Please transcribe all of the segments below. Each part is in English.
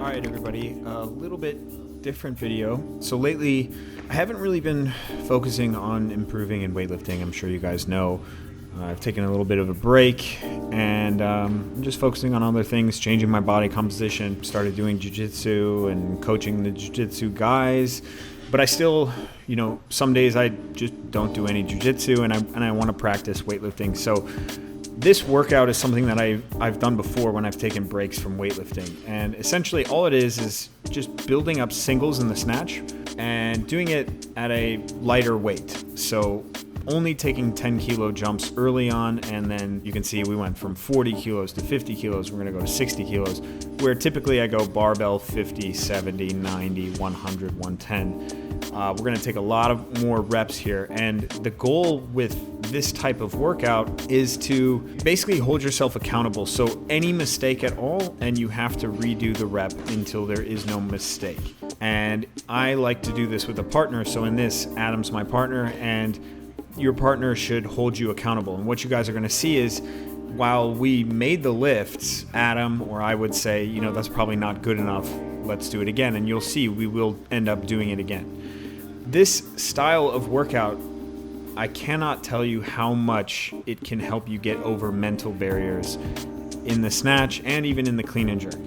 Alright everybody, a little bit different video. So lately, I haven't really been focusing on improving in weightlifting. I'm sure you guys know. I've taken a little bit of a break, and I'm just focusing on other things, changing my body composition. Started doing jiu-jitsu and coaching the jiu-jitsu guys. But I still, some days I just don't do any jiu-jitsu, and I want to practice weightlifting. So this workout is something that I've done before when I've taken breaks from weightlifting. And essentially all it is just building up singles in the snatch and doing it at a lighter weight. So only taking 10 kilo jumps early on, and then you can see we went from 40 kilos to 50 kilos. We're going to go to 60 kilos, where typically I go barbell 50, 70, 90, 100, 110. We're going to take a lot of more reps here, and the goal with this type of workout is to basically hold yourself accountable. So any mistake at all, and you have to redo the rep until there is no mistake. And I like to do this with a partner. So in this, Adam's my partner, and your partner should hold you accountable. And what you guys are going to see is, while we made the lifts, Adam, or I would say, that's probably not good enough, let's do it again. And you'll see we will end up doing it again. This style of workout, I cannot tell you how much it can help you get over mental barriers in the snatch and even in the clean and jerk.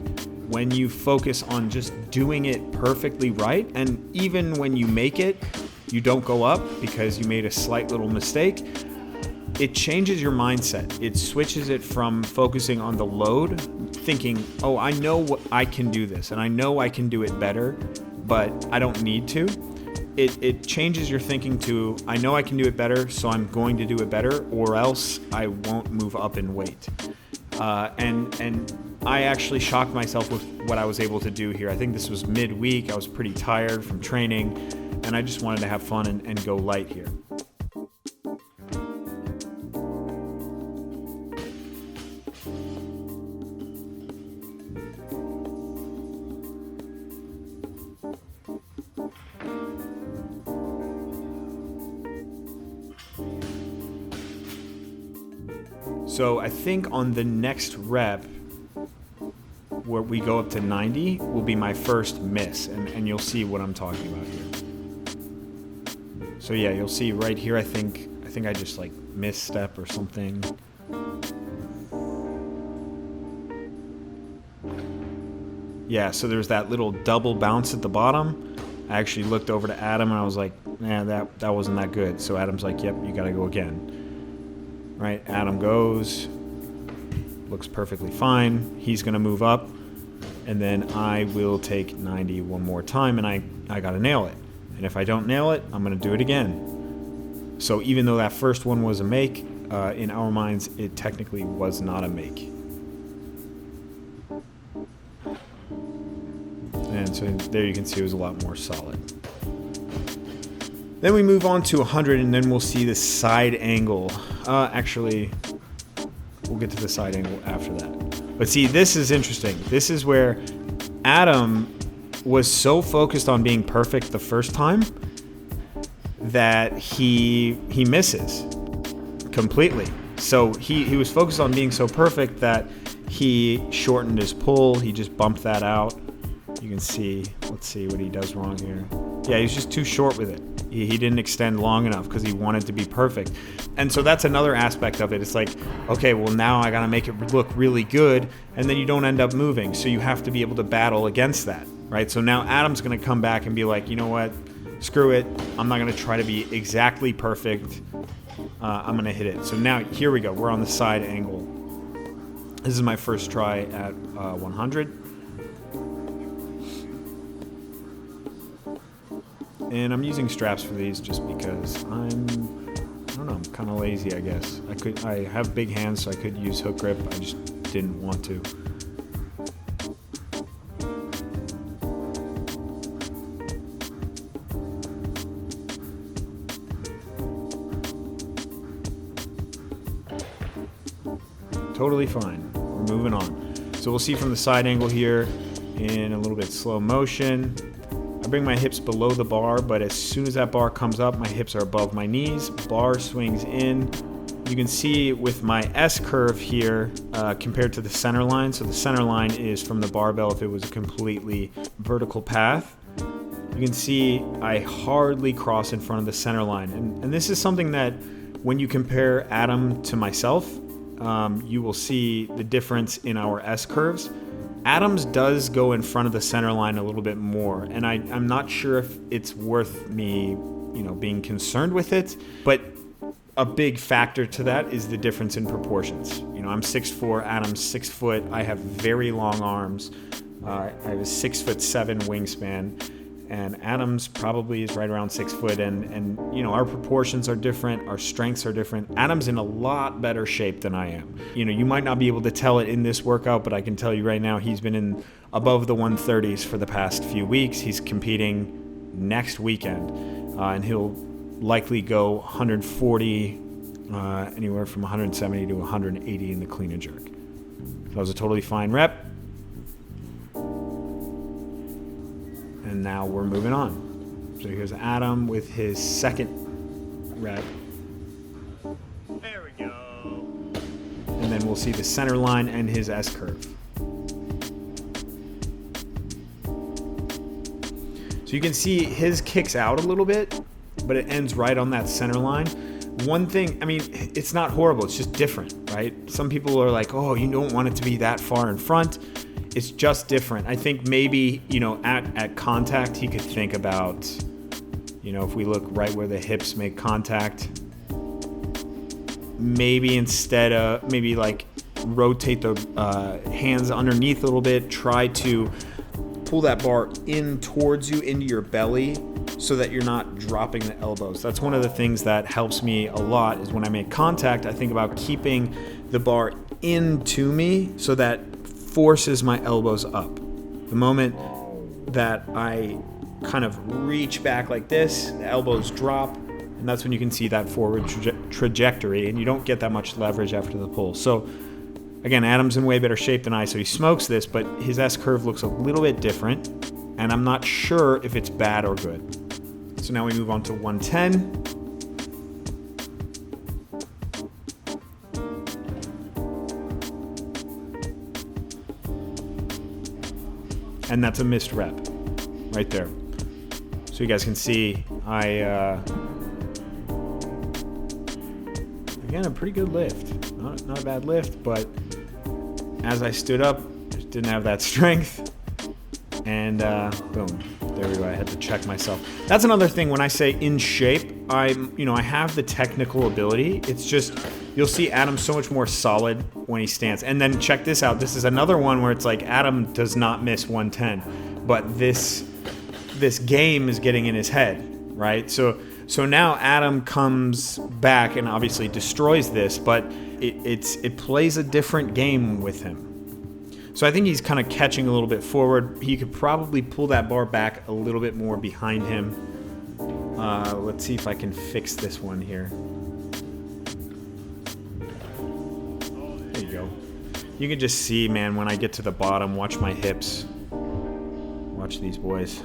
When you focus on just doing it perfectly right, and even when you make it, you don't go up because you made a slight little mistake, it changes your mindset. It switches it from focusing on the load, thinking, oh, I know I can do this, and I know I can do it better, but I don't need to. It changes your thinking to, I know I can do it better, so I'm going to do it better, or else I won't move up in weight. And I actually shocked myself with what I was able to do here. I think this was midweek. I was pretty tired from training, and I just wanted to have fun and go light here. So I think on the next rep, where we go up to 90, will be my first miss, and you'll see what I'm talking about here. So yeah, you'll see right here, I think I just like misstep or something. Yeah, so there's that little double bounce at the bottom. I actually looked over to Adam and I was like, nah, that wasn't that good. So Adam's like, yep, you gotta go again. Right, Adam goes, looks perfectly fine. He's gonna move up, and then I will take 90 one more time, and I gotta nail it. And if I don't nail it, I'm gonna do it again. So even though that first one was a make, in our minds, it technically was not a make. And so there you can see it was a lot more solid. Then we move on to 100, and then we'll see the side angle. Actually, we'll get to the side angle after that. But see, this is interesting. This is where Adam was so focused on being perfect the first time that he misses completely. So he was focused on being so perfect that he shortened his pull. He just bumped that out. You can see, let's see what he does wrong here. Yeah, he's just too short with it. He didn't extend long enough because he wanted to be perfect. And so that's another aspect of it. It's like, okay, well now I got to make it look really good, and then you don't end up moving. So you have to be able to battle against that, right? So now Adam's going to come back and be like, you know what? Screw it. I'm not going to try to be exactly perfect. I'm going to hit it. So now here we go. We're on the side angle. This is my first try at 100. And I'm using straps for these just because I'm kind of lazy, I guess. I have big hands, so I could use hook grip. I just didn't want to. Totally fine. We're moving on. So we'll see from the side angle here in a little bit slow motion. I bring my hips below the bar, but as soon as that bar comes up, my hips are above my knees. Bar swings in, you can see with my S curve here compared to the center line. So the center line is from the barbell if it was a completely vertical path. You can see I hardly cross in front of the center line. And this is something that when you compare Adam to myself, you will see the difference in our S curves. Adam's does go in front of the center line a little bit more, and I'm not sure if it's worth me, being concerned with it, but a big factor to that is the difference in proportions. I'm 6'4", Adam's 6 foot. I have very long arms. I have a 6'7" wingspan, and Adam's probably is right around 6 foot. And our proportions are different. Our strengths are different. Adam's in a lot better shape than I am. You might not be able to tell it in this workout, but I can tell you right now, he's been in above the 130s for the past few weeks. He's competing next weekend, and he'll likely go 140, anywhere from 170 to 180 in the clean and jerk. That was a totally fine rep. And now we're moving on. So here's Adam with his second rep. There we go. And then we'll see the center line and his S curve. So you can see his kicks out a little bit, but it ends right on that center line. One thing, it's not horrible, it's just different, right? Some people are like, oh, you don't want it to be that far in front. It's just different. I think maybe, at contact, he could think about, if we look right where the hips make contact, maybe instead of, like rotate the hands underneath a little bit, try to pull that bar in towards you into your belly so that you're not dropping the elbows. That's one of the things that helps me a lot is when I make contact, I think about keeping the bar into me so that forces my elbows up. The moment that I kind of reach back like this, the elbows drop, and that's when you can see that forward trajectory, and you don't get that much leverage after the pull. So again, Adam's in way better shape than I, so he smokes this, but his S curve looks a little bit different, and I'm not sure if it's bad or good. So now we move on to 110. And that's a missed rep right there. So you guys can see again, a pretty good lift. Not a bad lift, but as I stood up, just didn't have that strength. And boom, there we go. I had to check myself. That's another thing when I say in shape, I have the technical ability. It's just, you'll see Adam so much more solid when he stands. And then check this out. This is another one where it's like Adam does not miss 110, but this game is getting in his head, right? So now Adam comes back and obviously destroys this, but it plays a different game with him. So I think he's kind of catching a little bit forward. He could probably pull that bar back a little bit more behind him. Let's see if I can fix this one here. There you go. You can just see, man, when I get to the bottom, watch my hips. Watch these boys.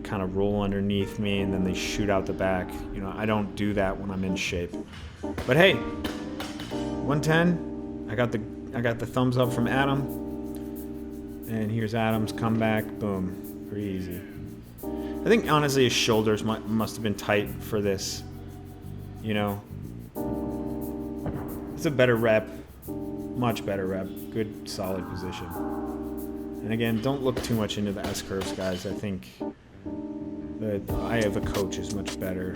Kind of roll underneath me and then they shoot out the back. I don't do that when I'm in shape. But hey, 110, I got the thumbs up from Adam. And here's Adam's comeback. Boom. Pretty easy. I think, honestly, his shoulders must have been tight for this. It's a better rep. Much better rep. Good, solid position. And again, don't look too much into the S-curves, guys. I think the eye of a coach is much better.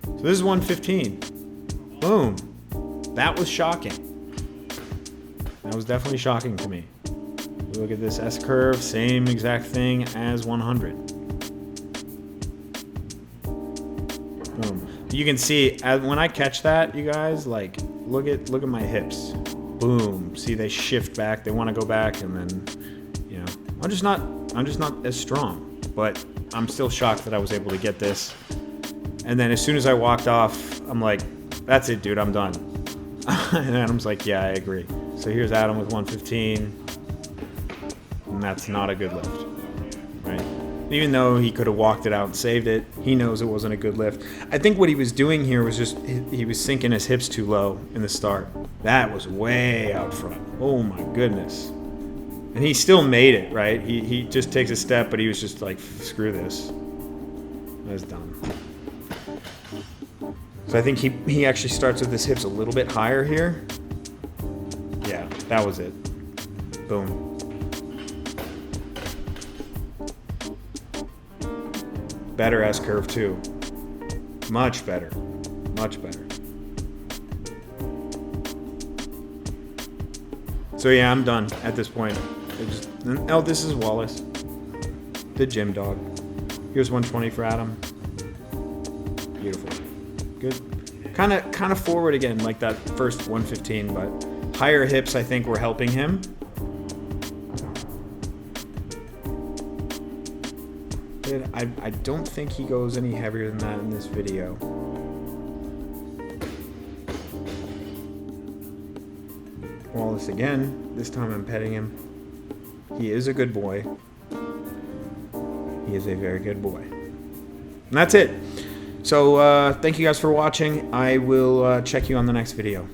So this is 115. Boom. That was shocking. That was definitely shocking to me. Look at this S-curve, same exact thing as 100. Boom. You can see when I catch that, you guys, like look at my hips. Boom. See, they shift back. They want to go back, and then I'm just not as strong. But I'm still shocked that I was able to get this. And then as soon as I walked off, I'm like, that's it, dude, I'm done. And Adam's like, yeah, I agree. So here's Adam with 115. And that's not a good lift, right? Even though he could have walked it out and saved it, he knows it wasn't a good lift. I think what he was doing here was just, he was sinking his hips too low in the start. That was way out front. Oh my goodness. And he still made it, right? He just takes a step, but he was just like, screw this. That was dumb. So I think he actually starts with his hips a little bit higher here. Yeah, that was it. Boom. Better S-curve too. Much better. Much better. So yeah, I'm done at this point. Oh, this is Wallace. The gym dog. Here's 120 for Adam. Beautiful. Good. Kind of forward again, like that first 115, but higher hips I think were helping him. I don't think he goes any heavier than that in this video. Wallace again. This time I'm petting him. He is a good boy. He is a very good boy. And that's it. So thank you guys for watching. I will check you on the next video.